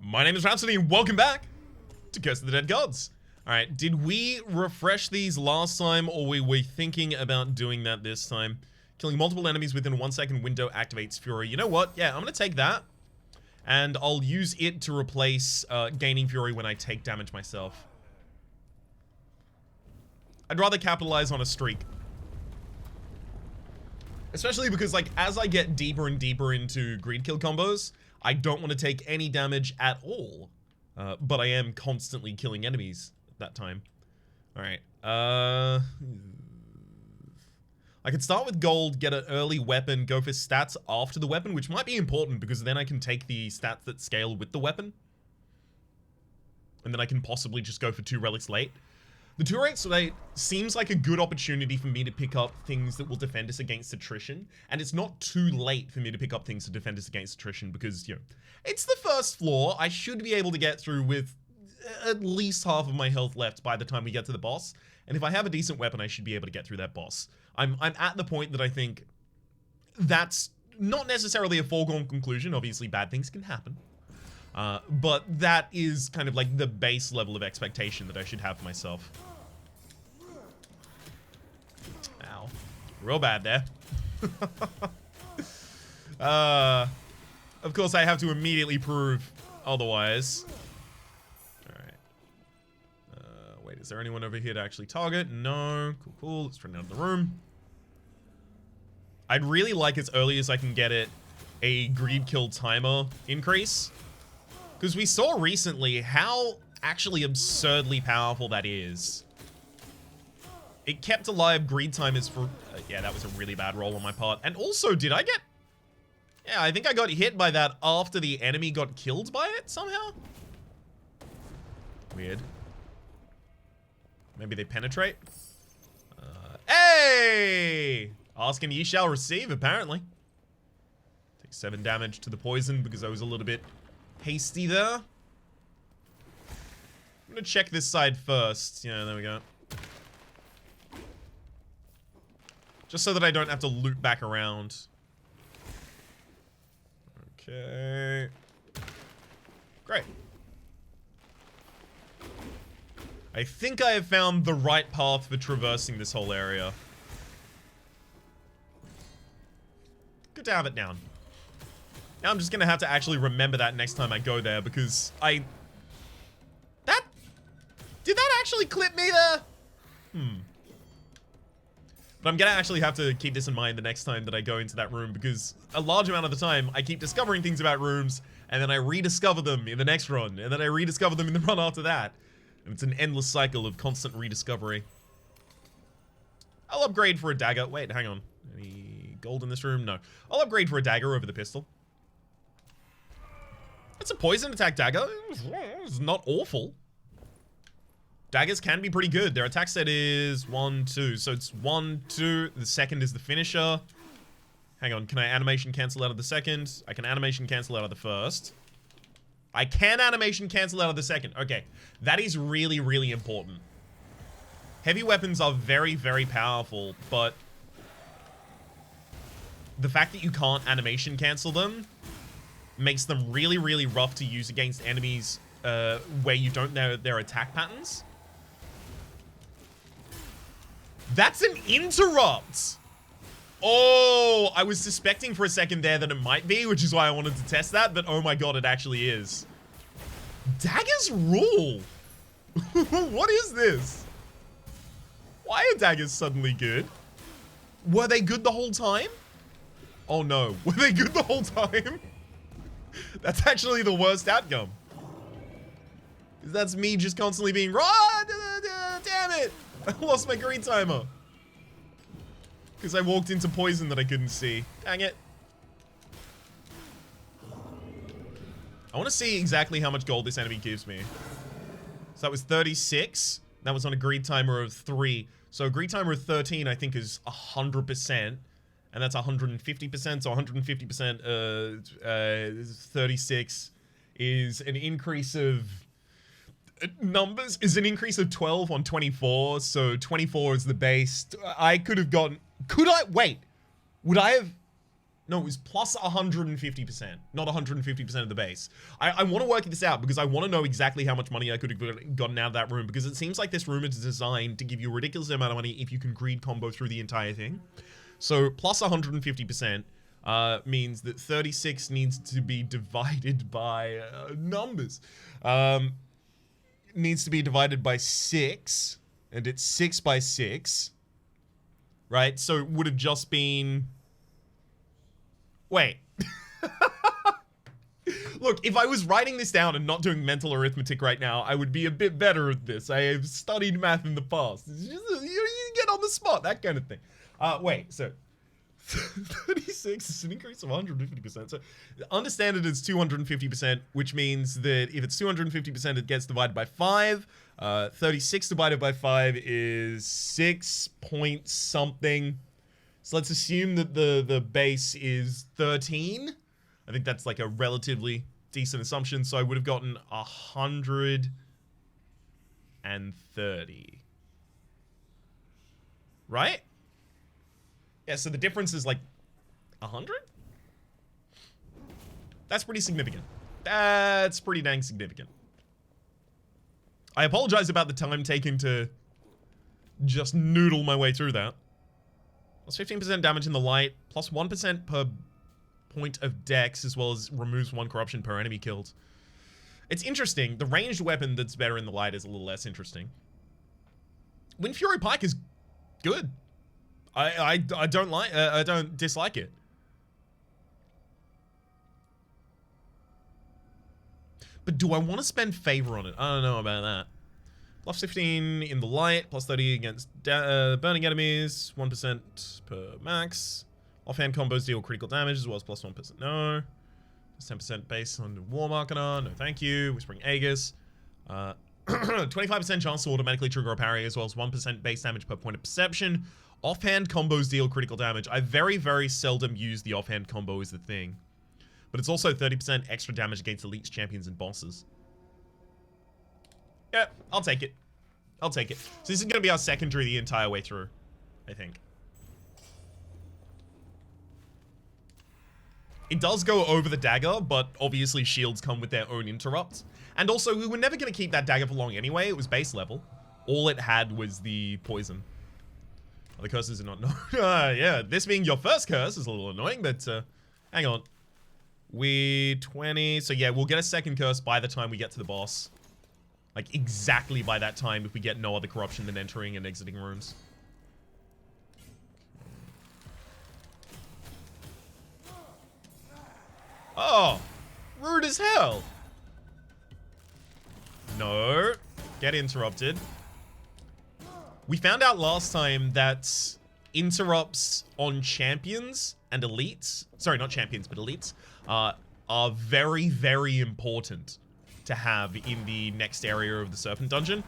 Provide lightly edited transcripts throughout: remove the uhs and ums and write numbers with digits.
My name is Rhapsody and welcome back to Curse of the Dead Gods. Alright, did we refresh these last time or were we thinking about doing that this time? Killing multiple enemies within a 1 second window activates Fury. You know what? Yeah, I'm gonna take that. And I'll use it to replace gaining Fury when I take damage myself. I'd rather capitalize on a streak. Especially because, like, as I get deeper and deeper into greed kill combos, I don't want to take any damage at all. But I am constantly killing enemies at that time. Alright. I could start with gold, get an early weapon, go for stats after the weapon, which might be important because then I can take the stats that scale with the weapon. And then I can possibly just go for 2 relics late. The 2 relics late seems like a good opportunity for me to pick up things that will defend us against attrition. And it's not too late for me to pick up things to defend us against attrition because, you know, it's the first floor. I should be able to get through with at least half of my health left by the time we get to the boss. And if I have a decent weapon, I should be able to get through that boss. I'm at the point that I think that's not necessarily a foregone conclusion. Obviously, bad things can happen. But that is kind of like the base level of expectation that I should have for myself. Ow. Real bad there. Of course, I have to immediately prove otherwise. Alright. Wait, is there anyone over here to actually target? No. Cool. Let's turn down the room. I'd really like, as early as I can get it, a greed kill timer increase. Because we saw recently how actually absurdly powerful that is. It kept alive greed timers for... yeah, that was a really bad roll on my part. And also, did I get... yeah, I think I got hit by that after the enemy got killed by it somehow. Weird. Maybe they penetrate? Hey! Ask and ye shall receive, apparently. Take 7 damage to the poison because I was a little bit hasty there. I'm gonna check this side first. Yeah, there we go. Just so that I don't have to loop back around. Okay. Great. I think I have found the right path for traversing this whole area. Good to have it down. Now I'm just gonna have to actually remember that next time I go there because did that actually clip me there? But I'm gonna actually have to keep this in mind the next time that I go into that room because a large amount of the time I keep discovering things about rooms and then I rediscover them in the next run and then I rediscover them in the run after that. And it's an endless cycle of constant rediscovery. I'll upgrade for a dagger. Wait, hang on. Any gold in this room? No. I'll upgrade for a dagger over the pistol. It's a poison attack dagger. It's not awful. Daggers can be pretty good. Their attack set is 1, 2. So it's 1, 2. The second is the finisher. Hang on. Can I animation cancel out of the second? I can animation cancel out of the first. I can animation cancel out of the second. Okay. That is really, really important. Heavy weapons are very, very powerful, but the fact that you can't animation cancel them makes them really, really rough to use against enemies where you don't know their attack patterns. That's an interrupt! Oh, I was suspecting for a second there that it might be, which is why I wanted to test that, but oh my god, it actually is. Daggers rule! What is this? Why are daggers suddenly good? Were they good the whole time? Oh no, were they good the whole time? That's actually the worst outcome. That's me just constantly being run. Damn it! I lost my greed timer. Because I walked into poison that I couldn't see. Dang it. I want to see exactly how much gold this enemy gives me. So that was 36. That was on a greed timer of 3. So a greed timer of 13 I think is 100%. And that's 150%, so 150%, 36 is an increase of numbers, is an increase of 12 on 24, so 24 is the base. I could have gotten, wait, would I have, No, it was plus 150%, not 150% of the base. I want to work this out because I want to know exactly how much money I could have gotten out of that room, because it seems like this room is designed to give you a ridiculous amount of money if you can greed combo through the entire thing. So plus 150% means that 36 needs to be divided by numbers. Needs to be divided by 6, and it's 6 by 6, right? So it would have just been... Wait. Look, if I was writing this down and not doing mental arithmetic right now, I would be a bit better at this. I have studied math in the past. It's just, you get on the spot, that kind of thing. Wait, so 36 is an increase of 150%. So understand it as 250%, which means that if it's 250%, it gets divided by 5. 36 divided by 5 is 6 point something. So let's assume that the base is 13. I think that's like a relatively decent assumption. So I would have gotten 130. Right? Yeah, so the difference is like 100? That's pretty significant. That's pretty dang significant. I apologize about the time taken to just noodle my way through that. Plus 15% damage in the light, plus 1% per point of dex, as well as removes 1 corruption per enemy killed. It's interesting. The ranged weapon that's better in the light is a little less interesting. Wind Fury Pike is good. I don't dislike it. But do I want to spend favor on it? I don't know about that. Plus 15 in the light, plus 30 against burning enemies, 1% per max. Offhand combos deal critical damage as well as plus 1%. No. Plus 10% base on the War Marketer. No, thank you. Whispering Aegis. 25% chance to automatically trigger a parry as well as 1% base damage per point of perception. Offhand combos deal critical damage. I very, very seldom use the offhand combo as the thing. But it's also 30% extra damage against elites, champions, and bosses. Yeah, I'll take it. I'll take it. So this is going to be our secondary the entire way through, I think. It does go over the dagger, but obviously shields come with their own interrupts. And also, we were never going to keep that dagger for long anyway. It was base level. All it had was the poison. The curses are not known. Yeah, this being your first curse is a little annoying, but hang on. 20. So yeah, we'll get a second curse by the time we get to the boss. Like exactly by that time if we get no other corruption than entering and exiting rooms. Oh, rude as hell. No, get interrupted. We found out last time that interrupts on champions and elites, sorry, not champions, but elites, are very, very important to have in the next area of the Serpent dungeon.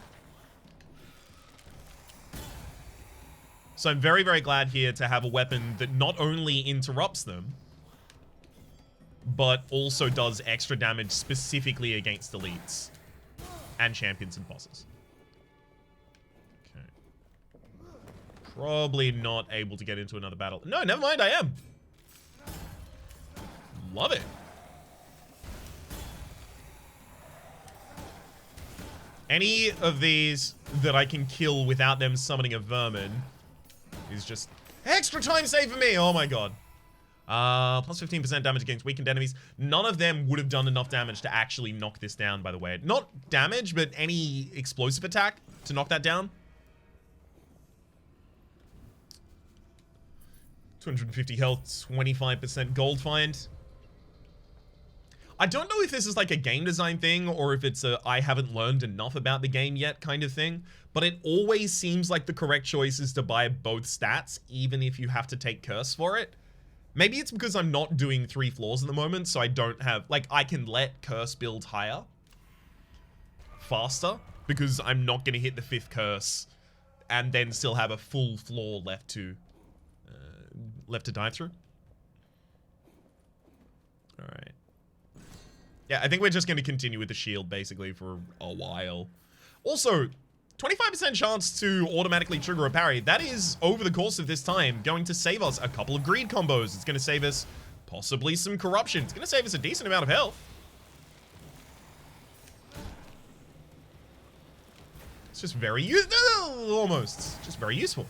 So I'm very, very glad here to have a weapon that not only interrupts them, but also does extra damage specifically against elites and champions and bosses. Okay. Probably not able to get into another battle. No, never mind, I am. Love it. Any of these that I can kill without them summoning a vermin is just extra time save for me. Oh my god. Plus 15% damage against weakened enemies. None of them would have done enough damage to actually knock this down, by the way. Not damage, but any explosive attack to knock that down. 250 health, 25% gold find. I don't know if this is like a game design thing or if it's a I haven't learned enough about the game yet kind of thing, but it always seems like the correct choice is to buy both stats, even if you have to take curse for it. Maybe it's because I'm not doing 3 floors at the moment, so I don't have, like, I can let curse build higher faster because I'm not going to hit the 5th curse and then still have a full floor left to dive through. All right. Yeah, I think we're just going to continue with the shield basically for a while. Also, 25% chance to automatically trigger a parry. That is, over the course of this time, going to save us a couple of greed combos. It's going to save us Possibly some corruption. It's going to save us a decent amount of health. It's just very useful. Almost. Just very useful.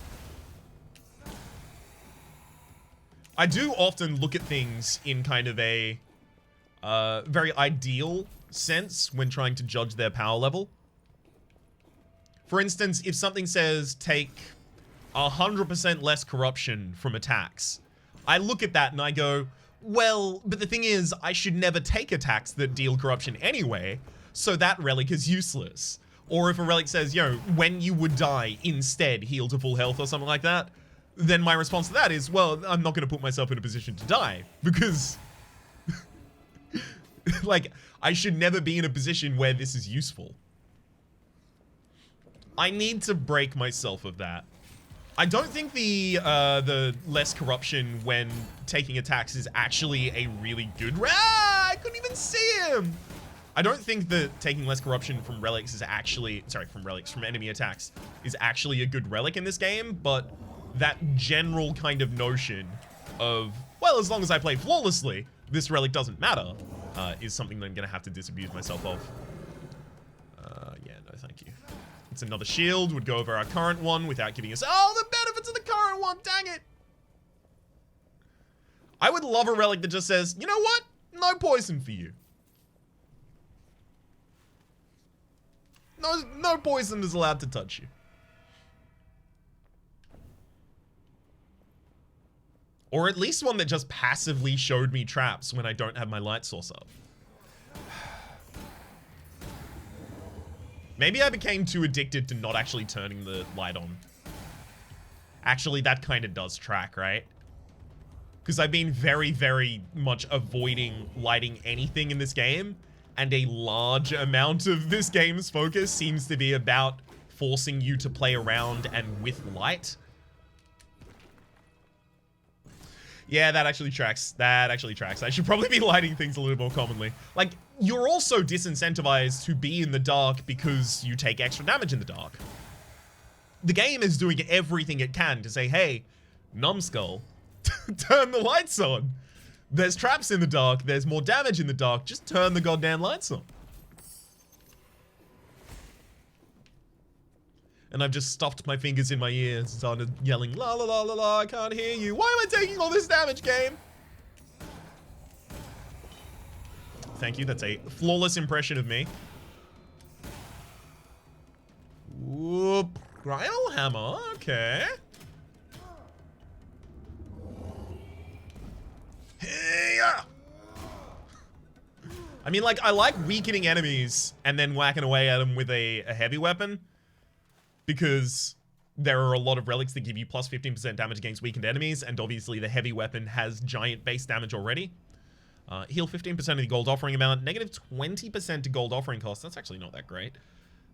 I do often look at things in kind of a very ideal sense when trying to judge their power level. For instance, if something says take 100% less corruption from attacks, I look at that and I go, well, but the thing is, I should never take attacks that deal corruption anyway, so that relic is useless. Or if a relic says, yo, when you would die, instead heal to full health or something like that, then my response to that is, well, I'm not going to put myself in a position to die, because like, I should never be in a position where this is useful. I need to break myself of that. I don't think the less corruption when taking attacks is actually a really good... Ah, I couldn't even see him! I don't think that taking less corruption from relics is actually... Sorry, from enemy attacks is actually a good relic in this game, but that general kind of notion of, well, as long as I play flawlessly, this relic doesn't matter, is something that I'm going to have to disabuse myself of. Yeah, no, thank you. It's another shield, would go over our current one without giving us all the benefits of the current one, dang it! I would love a relic that just says, you know what? No poison for you. No poison is allowed to touch you. Or at least one that just passively showed me traps when I don't have my light source up. Maybe I became too addicted to not actually turning the light on. Actually, that kind of does track, right? Because I've been very, very much avoiding lighting anything in this game. And a large amount of this game's focus seems to be about forcing you to play around and with light. Yeah, that actually tracks. That actually tracks. I should probably be lighting things a little more commonly. Like, you're also disincentivized to be in the dark because you take extra damage in the dark. The game is doing everything it can to say, hey, numbskull, turn the lights on. There's traps in the dark, there's more damage in the dark, just turn the goddamn lights on. And I've just stuffed my fingers in my ears and started yelling, la la la la la, I can't hear you. Why am I taking all this damage, game? Thank you, that's a flawless impression of me. Whoop, Rhino Hammer, okay. Hey-ya! I mean, like, I like weakening enemies and then whacking away at them with a heavy weapon. Because there are a lot of relics that give you plus 15% damage against weakened enemies, and obviously the heavy weapon has giant base damage already. Heal 15% of the gold offering amount, negative 20% to gold offering cost. That's actually not that great.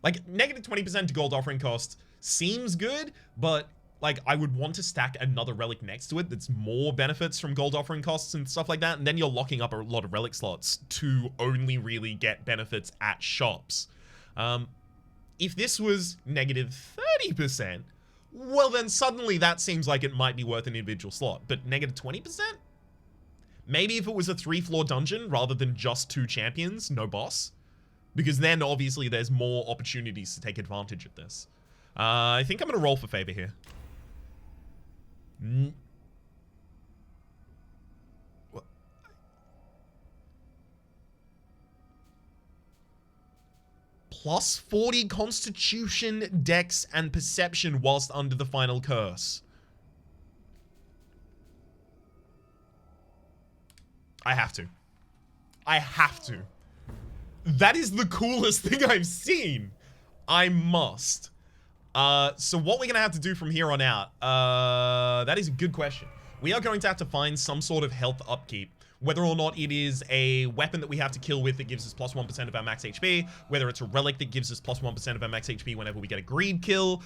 Like, negative 20% to gold offering cost seems good, but like, I would want to stack another relic next to it that's more benefits from gold offering costs and stuff like that, and then you're locking up a lot of relic slots to only really get benefits at shops. If this was negative 30%, well then suddenly that seems like it might be worth an individual slot, but negative 20%? Maybe if it was a 3-floor dungeon rather than just 2 champions, no boss, because then obviously there's more opportunities to take advantage of this. I think I'm gonna roll for favor here. Plus 40 Constitution, Dex, and Perception whilst under the final curse. I have to. I have to. That is the coolest thing I've seen. I must. So what we're gonna have to do from here on out, that is a good question. We are going to have to find some sort of health upkeep. Whether or not it is a weapon that we have to kill with that gives us plus 1% of our max HP, whether it's a relic that gives us plus 1% of our max HP whenever we get a greed kill,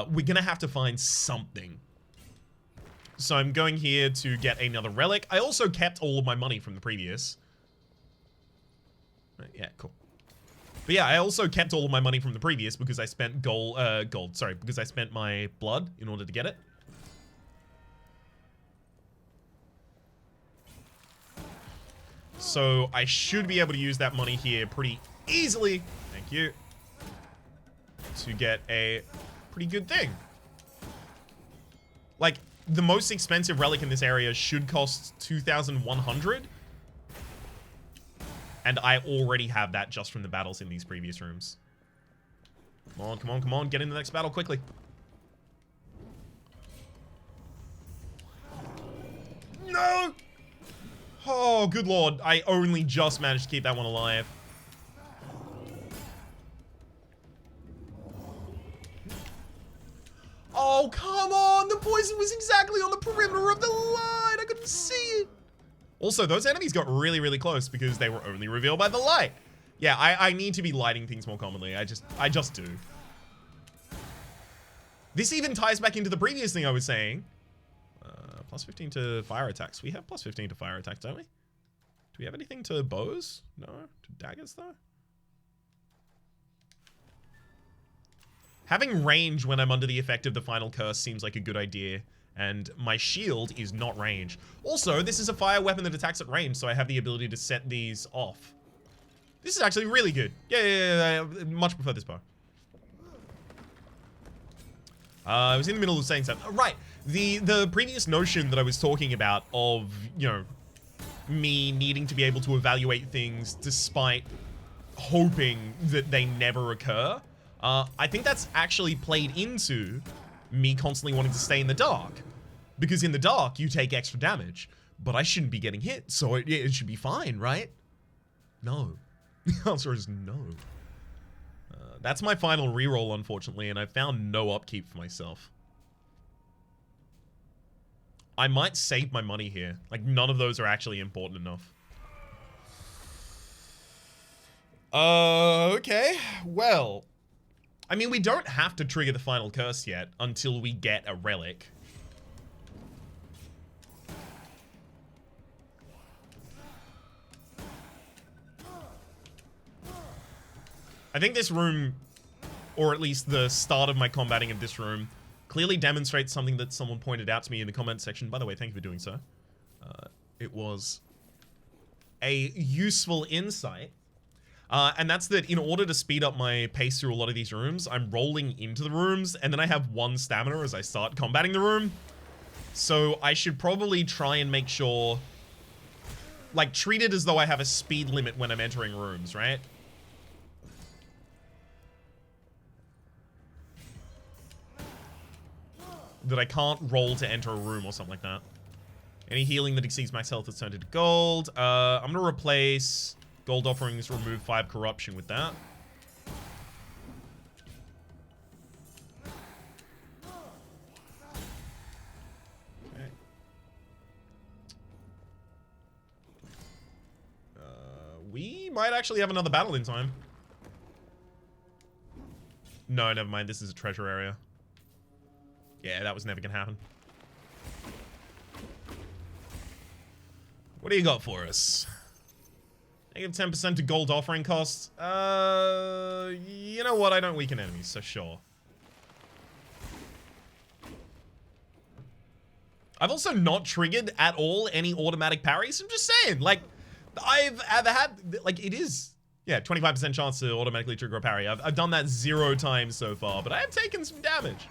we're gonna have to find something. So I'm going here to get another relic. I also kept all of my money from the previous. Yeah, cool. But yeah, I also kept all of my money from the previous because I spent because I spent my blood in order to get it. So I should be able to use that money here pretty easily. Thank you. To get a pretty good thing. Like, the most expensive relic in this area should cost 2,100. And I already have that just from the battles in these previous rooms. Come on, come on, come on. Get in the next battle quickly. No! Oh, good lord. I only just managed to keep that one alive. Oh, come on! The poison was exactly on the perimeter of the light! I couldn't see it! Also, those enemies got really, really close because they were only revealed by the light. Yeah, I need to be lighting things more commonly. I just do. This even ties back into the previous thing I was saying. Plus 15 to fire attacks. We have plus 15 to fire attacks, don't we? Do we have anything to bows? No? To daggers, though? Having range when I'm under the effect of the final curse seems like a good idea. And my shield is not range. Also, this is a fire weapon that attacks at range, so I have the ability to set these off. This is actually really good. Yeah, I much prefer this bow. I was in the middle of saying something. Right. The previous notion that I was talking about of, you know, me needing to be able to evaluate things despite hoping that they never occur. I think that's actually played into me constantly wanting to stay in the dark. Because in the dark, you take extra damage. But I shouldn't be getting hit, so it should be fine, right? No. The answer is no. That's my final reroll, unfortunately, and I found no upkeep for myself. I might save my money here. Like, none of those are actually important enough. Okay. Well, I mean, we don't have to trigger the final curse yet until we get a relic. I think this room, or at least the start of my combating of this room, clearly demonstrates something that someone pointed out to me in the comment section. By the way, thank you for doing so. It was a useful insight. And that's that in order to speed up my pace through a lot of these rooms, I'm rolling into the rooms, and then I have 1 stamina as I start combating the room. So I should probably try and make sure, like, treat it as though I have a speed limit when I'm entering rooms, right? That I can't roll to enter a room or something like that. Any healing that exceeds max health is turned into gold. I'm gonna replace gold offerings, remove 5 corruption with that. Okay. We might actually have another battle in time. No, never mind. This is a treasure area. Yeah, that was never gonna happen. What do you got for us? Negative 10% to gold offering costs. You know what? I don't weaken enemies, so sure. I've also not triggered at all any automatic parries. I'm just saying, like, I've had, like, it is, yeah, 25% chance to automatically trigger a parry. I've done that 0 times so far, but I have taken some damage.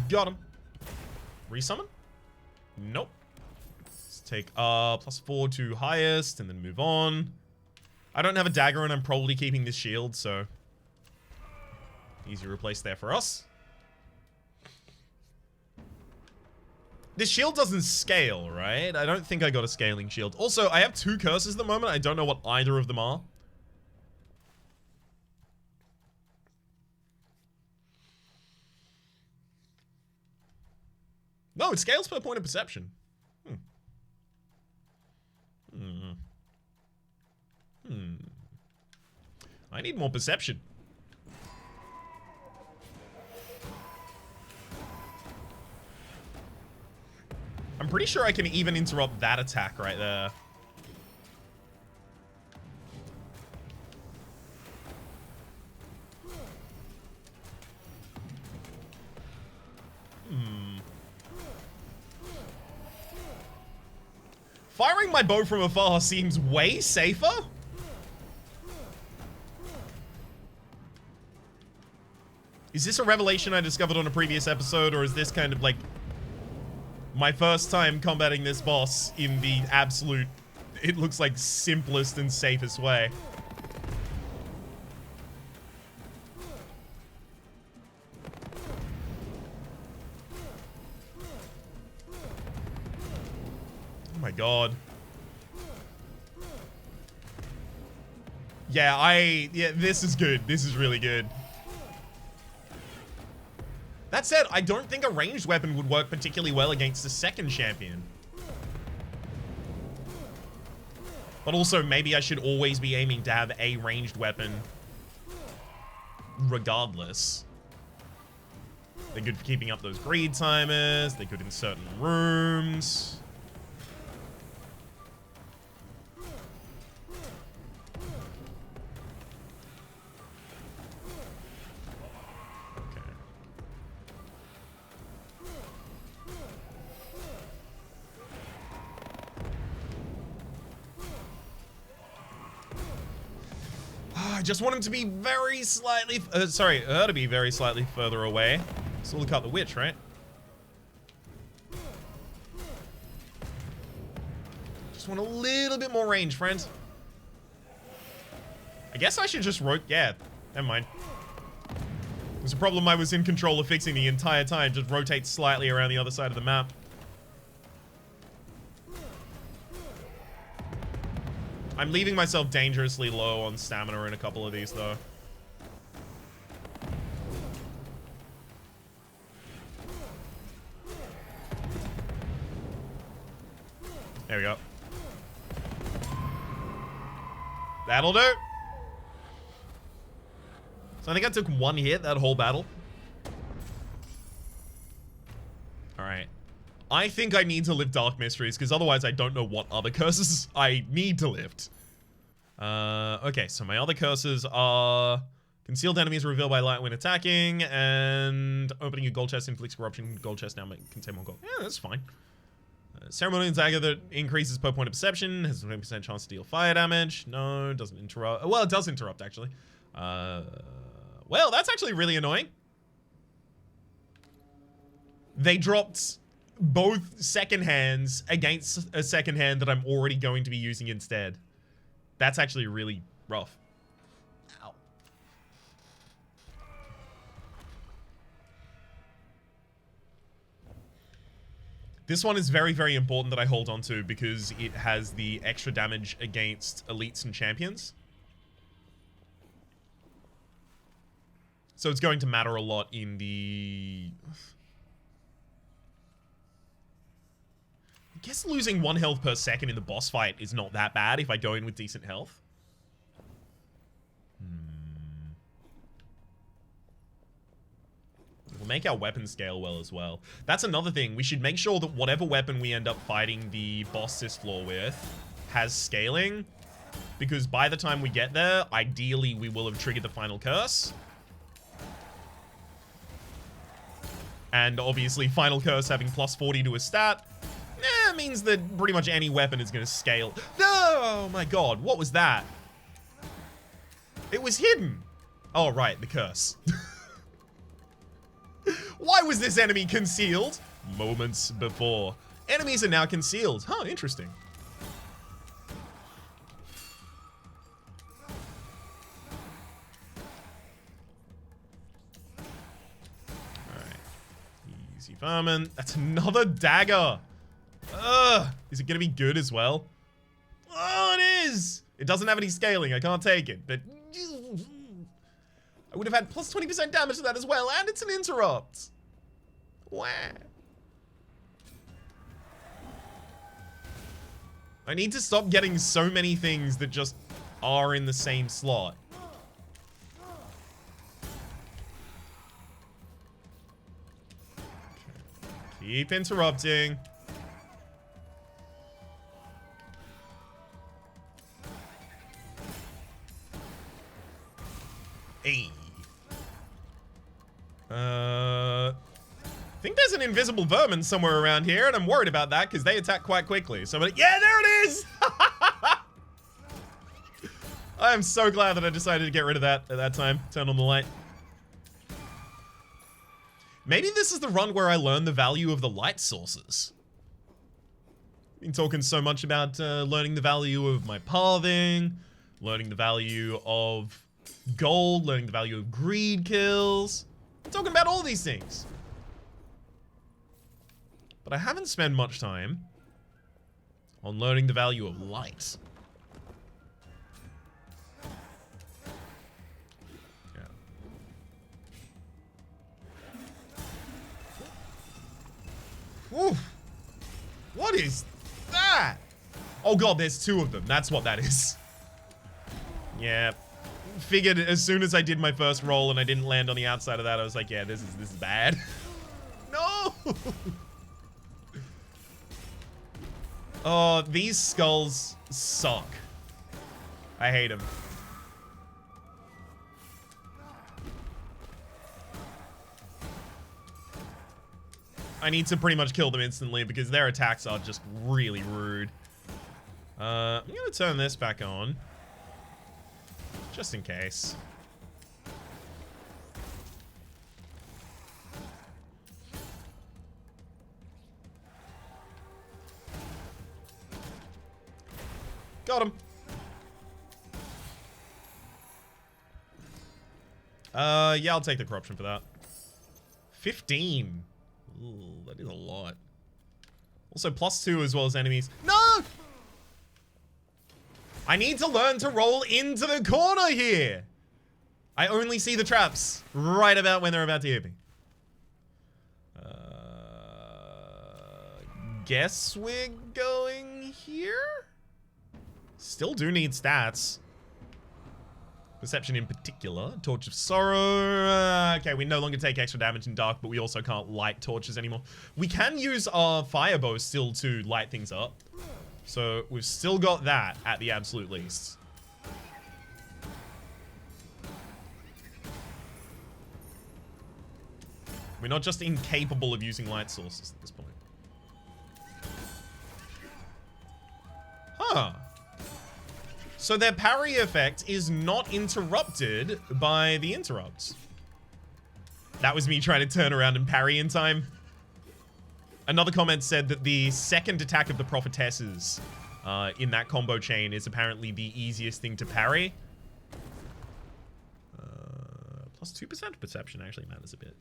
Got him. Resummon? Nope. Let's take +4 to highest and then move on. I don't have a dagger and I'm probably keeping this shield, so easy replace there for us. This shield doesn't scale, right? I don't think I got a scaling shield. Also, I have 2 curses at the moment. I don't know what either of them are. No, it scales per point of perception. I need more perception. I'm pretty sure I can even interrupt that attack right there. Firing my bow from afar seems way safer. Is this a revelation I discovered on a previous episode, or is this kind of like my first time combating this boss in the absolute, it looks like, simplest and safest way? Oh my god. Yeah, this is good. This is really good. That said, I don't think a ranged weapon would work particularly well against the second champion. But also, maybe I should always be aiming to have a ranged weapon regardless. They're good for keeping up those greed timers. They're good in certain rooms. I just want him to be very slightly, sorry, her to be very slightly further away. So look out the witch, right? Just want a little bit more range, friends. I guess I should just yeah, never mind. It was a problem I was in control of fixing the entire time. Just rotate slightly around the other side of the map. I'm leaving myself dangerously low on stamina in a couple of these, though. There we go. That'll do. So I think I took one hit that whole battle. Alright. I think I need to lift Dark Mysteries, because otherwise I don't know what other curses I need to lift. Okay, so my other curses are concealed enemies revealed by light when attacking, and opening a gold chest inflicts corruption. Gold chest now contain more gold. Yeah, that's fine. Ceremonial dagger that increases per point of perception, has a 20% chance to deal fire damage. No, doesn't interrupt. Well, it does interrupt, actually. Well, that's actually really annoying. They dropped both second hands against a second hand that I'm already going to be using instead. That's actually really rough. Ow. This one is very, very important that I hold on to because it has the extra damage against elites and champions. So it's going to matter a lot in the... I guess losing 1 health per second in the boss fight is not that bad if I go in with decent health. We'll make our weapon scale well as well. That's another thing. We should make sure that whatever weapon we end up fighting the boss Sith floor with has scaling. Because by the time we get there, ideally we will have triggered the final curse. And obviously final curse having plus 40 to a stat means that pretty much any weapon is going to scale. No! Oh my god, what was that? It was hidden. Oh, right, the curse. Why was this enemy concealed? Moments before. Enemies are now concealed. Huh, interesting. Alright. Easy farming. That's another dagger. Ugh. Is it going to be good as well? Oh, it is. It doesn't have any scaling. I can't take it, but... I would have had plus 20% damage to that as well, and it's an interrupt. Wow. I need to stop getting so many things that just are in the same slot. Keep interrupting. Hey. I think there's an invisible vermin somewhere around here, and I'm worried about that because they attack quite quickly. So, yeah, there it is! I am so glad that I decided to get rid of that at that time. Turn on the light. Maybe this is the run where I learn the value of the light sources. Been talking so much about learning the value of my pathing, learning the value of gold, learning the value of greed kills. I'm talking about all these things. But I haven't spent much time on learning the value of light. Oof. What is that? Oh god, there's two of them. That's what that is. Yeah. Figured as soon as I did my first roll and I didn't land on the outside of that, I was like, yeah, this is bad. No! Oh, these skulls suck. I hate them. I need to pretty much kill them instantly because their attacks are just really rude. I'm gonna turn this back on. Just in case. Got him. Yeah, I'll take the corruption for that. 15. Ooh, that is a lot. Also, +2 as well as enemies. No! I need to learn to roll into the corner here. I only see the traps right about when they're about to hit me. Guess we're going here? Still do need stats. Perception in particular. Torch of Sorrow. Okay, we no longer take extra damage in dark, but we also can't light torches anymore. We can use our firebow still to light things up. So we've still got that at the absolute least. We're not just incapable of using light sources at this point. Huh. So their parry effect is not interrupted by the interrupts. That was me trying to turn around and parry in time. Another comment said that the second attack of the prophetesses in that combo chain is apparently the easiest thing to parry. +2% perception actually matters a bit.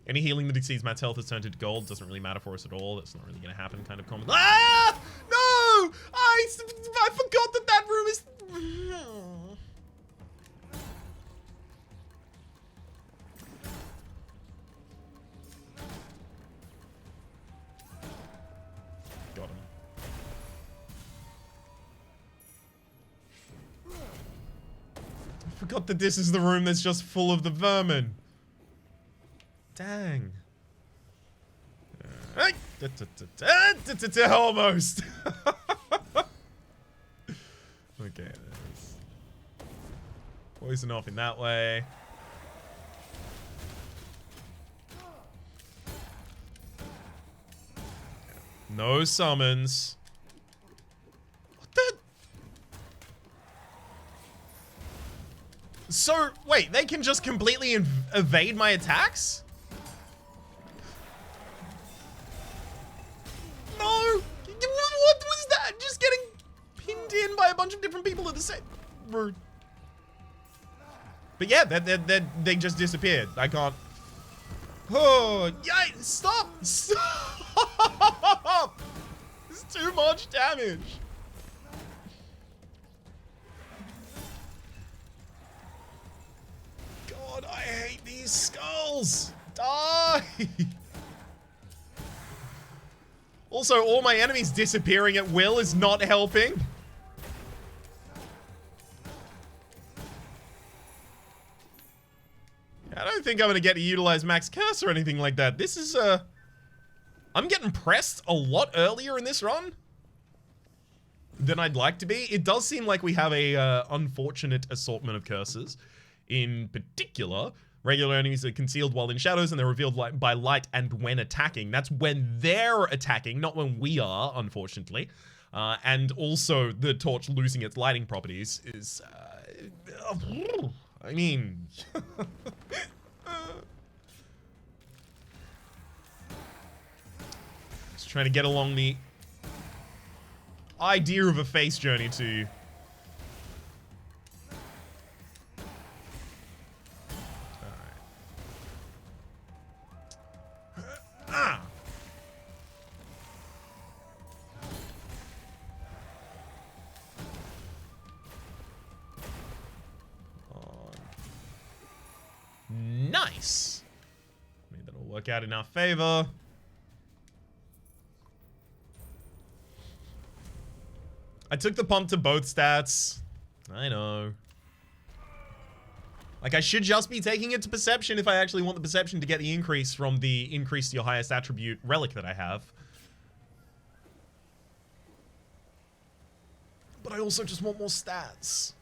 Any healing that exceeds Matt's health is turned into gold. Doesn't really matter for us at all. That's not really going to happen kind of comment. Ah! No! I forgot that that room is... Got him. I forgot that this is the room that's just full of the vermin. Dang. Almost. Okay. Poison off in that way. No summons. What the? So, wait, they can just completely evade my attacks? No! What was that? Just getting pinned in by a bunch of different people at the same... Rude. But yeah, they just disappeared. I can't... Oh, yeah, stop! Stop! It's too much damage. God, I hate these skulls. Die! Also, all my enemies disappearing at will is not helping. I don't think I'm going to get to utilize Max Curse or anything like that. This is, I'm getting pressed a lot earlier in this run than I'd like to be. It does seem like we have a unfortunate assortment of curses. In particular, regular enemies are concealed while in shadows, and they're revealed by light and when attacking. That's when they're attacking, not when we are, unfortunately. And also, the torch losing its lighting properties is... I mean... Just trying to get along the idea of a face journey to... Nice. Maybe that'll work out in our favor. I took the pump to both stats. I know. Like, I should just be taking it to perception if I actually want the perception to get the increase from the increase to your highest attribute relic that I have. But I also just want more stats.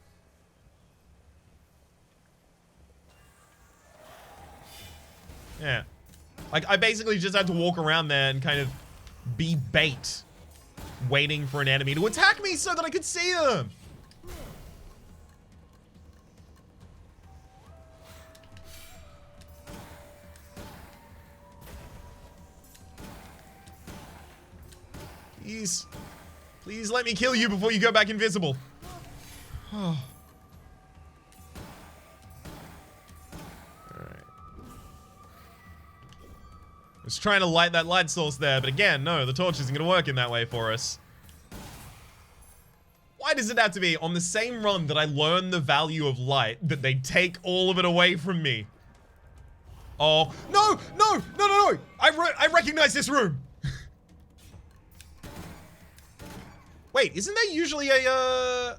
Yeah. Like, I basically just had to walk around there and kind of be bait, waiting for an enemy to attack me so that I could see them. Please. Please let me kill you before you go back invisible. Oh. I was trying to light that light source there, but again, no, the torch isn't going to work in that way for us. Why does it have to be on the same run that I learn the value of light that they take all of it away from me? Oh, no, no, no, no, no. I recognize this room. Wait, isn't there usually a,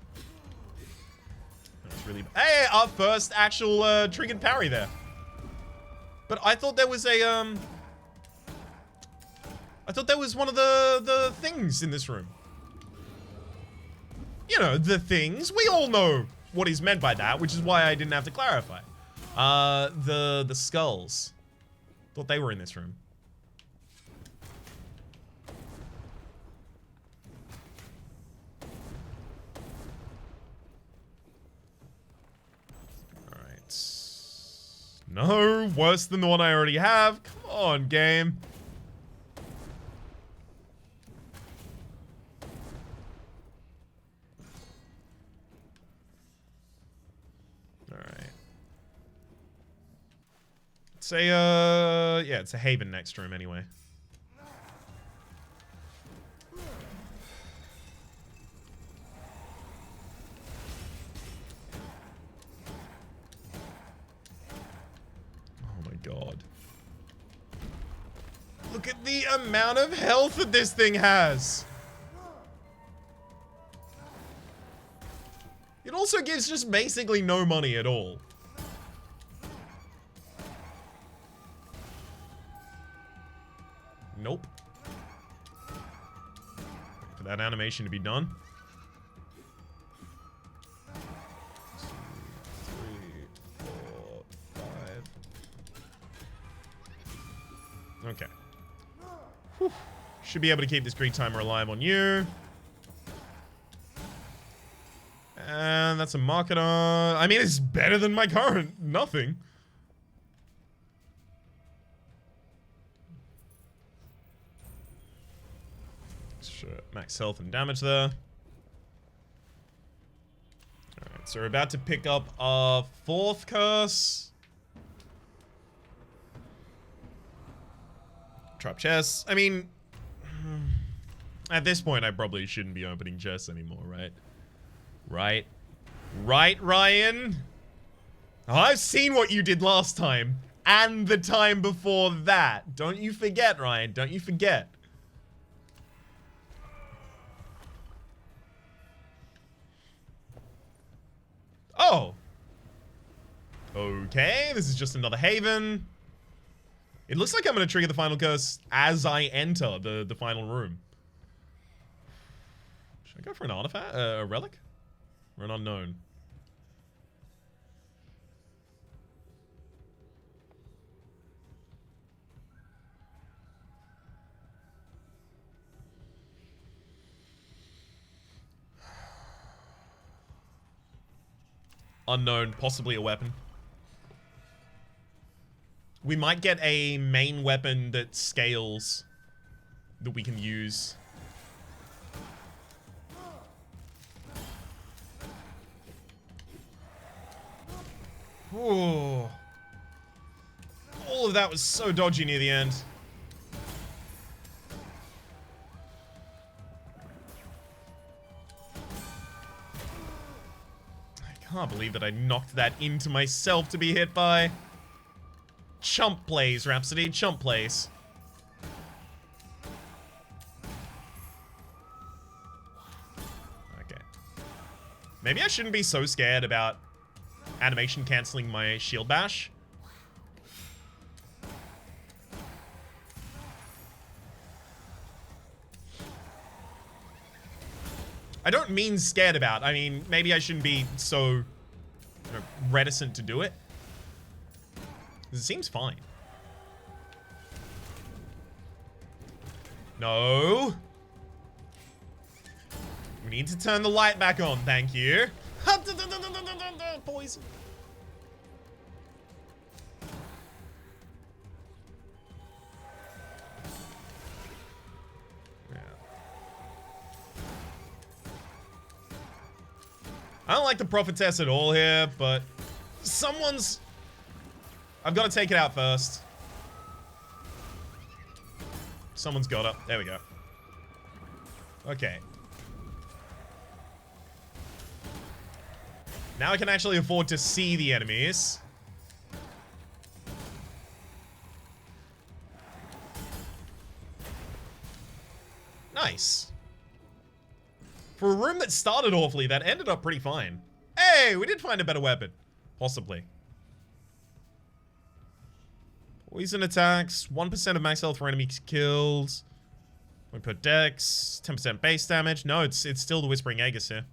That's really... Hey, our first actual, triggered parry there. But I thought there was a, I thought that was one of the things in this room. You know, the things. We all know what is meant by that, which is why I didn't have to clarify. The skulls. Thought they were in this room. Alright. No, worse than the one I already have. Come on, game. It's a, yeah, it's a haven next room anyway. Oh my god. Look at the amount of health that this thing has. It also gives just basically no money at all. Nope. Wait for that animation to be done. 2, 3, 4, 5. Okay. Whew. Should be able to keep this Greek timer alive on you. And that's a marketer. I mean, it's better than my current nothing. Max health and damage there. Alright, so we're about to pick up our 4th curse. Trap chests. I mean, at this point, I probably shouldn't be opening chests anymore, right? Right? Right, Ryan? I've seen what you did last time. And the time before that. Don't you forget, Ryan. Don't you forget. Oh. Okay, this is just another haven. It looks like I'm going to trigger the final curse as I enter the final room. Should I go for an artifact? A relic? Or an unknown? Unknown, possibly a weapon. We might get a main weapon that scales that we can use. Ooh. All of that was so dodgy near the end. I can't believe that I knocked that into myself to be hit by. Chump plays, Rhapsody. Chump plays. Okay. Maybe I shouldn't be so scared about animation canceling my shield bash. I don't mean scared about. I mean, maybe I shouldn't be so reticent to do it. It seems fine. No. We need to turn the light back on. Thank you. Poison. I don't like the prophetess at all here, but someone's... I've got to take it out first. Someone's got it. There we go. Okay. Now I can actually afford to see the enemies. Nice. For a room that started awfully, that ended up pretty fine. Hey, we did find a better weapon. Possibly. Poison attacks, 1% of max health for enemies killed. 1 per dex, 10% base damage. No, it's still the Whispering Aegis here.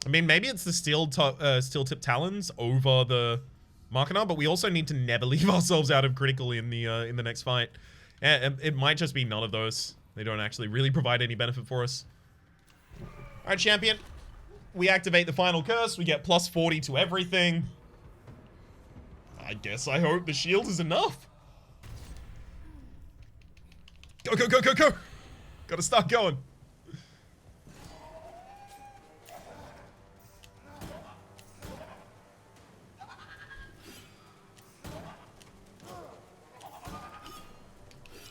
I mean, maybe it's the steel tip talons over the Markana, but we also need to never leave ourselves out of critical in the next fight. It might just be none of those. They don't actually really provide any benefit for us. All right, champion. We activate the final curse. We get plus 40 to everything. I guess I hope the shield is enough. Go, go, go, go, go. Gotta start going.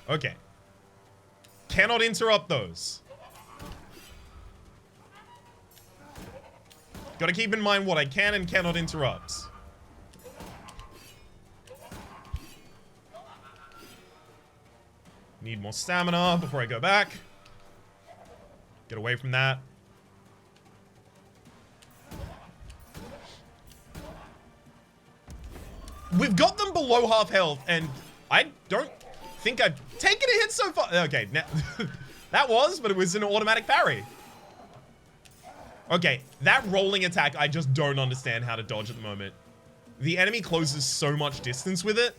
Okay. Cannot interrupt those. Gotta keep in mind what I can and cannot interrupt. Need more stamina before I go back. Get away from that. We've got them below half health, and I don't think I've taken a hit so far. Okay, now that was, but it was an automatic parry. Okay, that rolling attack, I just don't understand how to dodge at the moment. The enemy closes so much distance with it.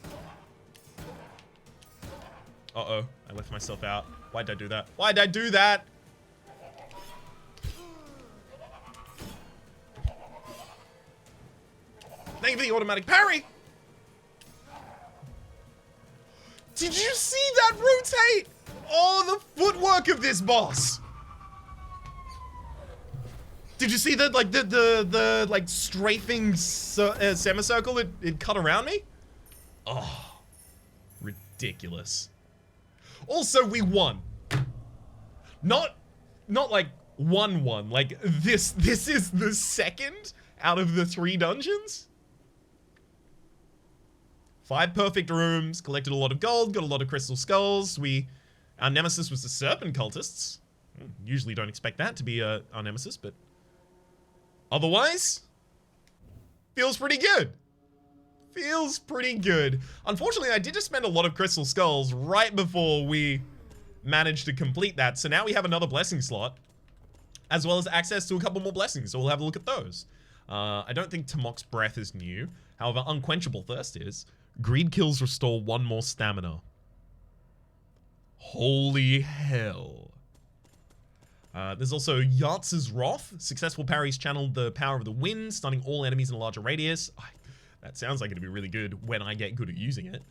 Uh-oh, I left myself out. Why'd I do that? Why'd I do that? Thank you for the automatic parry. Did you see that rotate? Oh, the footwork of this boss. Did you see that, like, the like, strafing semicircle it cut around me? Oh, ridiculous. Also, we won. Not like 1-1. Like, this is the second out of the 3 dungeons. 5 perfect rooms, collected a lot of gold, got a lot of crystal skulls. Our nemesis was the Serpent cultists. Usually don't expect that to be our nemesis, but otherwise, feels pretty good. Feels pretty good. Unfortunately, I did just spend a lot of crystal skulls right before we managed to complete that. So now we have another blessing slot, as well as access to a couple more blessings. So we'll have a look at those. I don't think Tamok's Breath is new. However, Unquenchable Thirst is. Greed Kills restore 1 more stamina. Holy hell. There's also Yatz's Wrath. Successful parries channel the power of the wind, stunning all enemies in a larger radius. That sounds like it'd be really good when I get good at using it.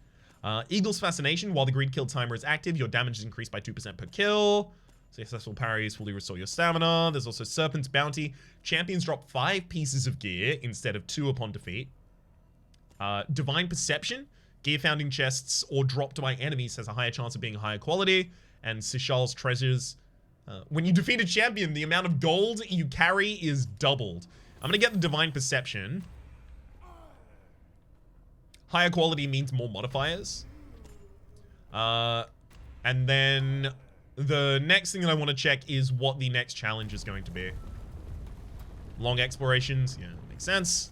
Eagle's Fascination. While the Greed Kill timer is active, your damage is increased by 2% per kill. Successful parries fully restore your stamina. There's also Serpent's Bounty. Champions drop 5 pieces of gear instead of 2 upon defeat. Divine Perception. Gear found in chests or dropped by enemies has a higher chance of being higher quality. And Sishal's Treasures. When you defeat a champion, the amount of gold you carry is doubled. I'm going to get the Divine Perception. Higher quality means more modifiers. And then the next thing that I want to check is what the next challenge is going to be. Long explorations. Yeah, makes sense.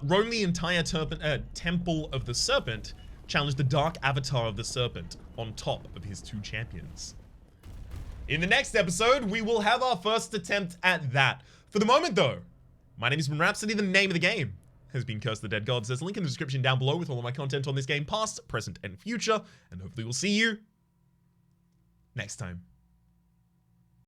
Roam the entire Temple of the Serpent. Challenge the Dark Avatar of the Serpent on top of his 2 champions. In the next episode, we will have our first attempt at that. For the moment, though, my name is Rhapsody. The name of the game has been Curse the Dead Gods. There's a link in the description down below with all of my content on this game, past, present, and future. And hopefully we'll see you next time.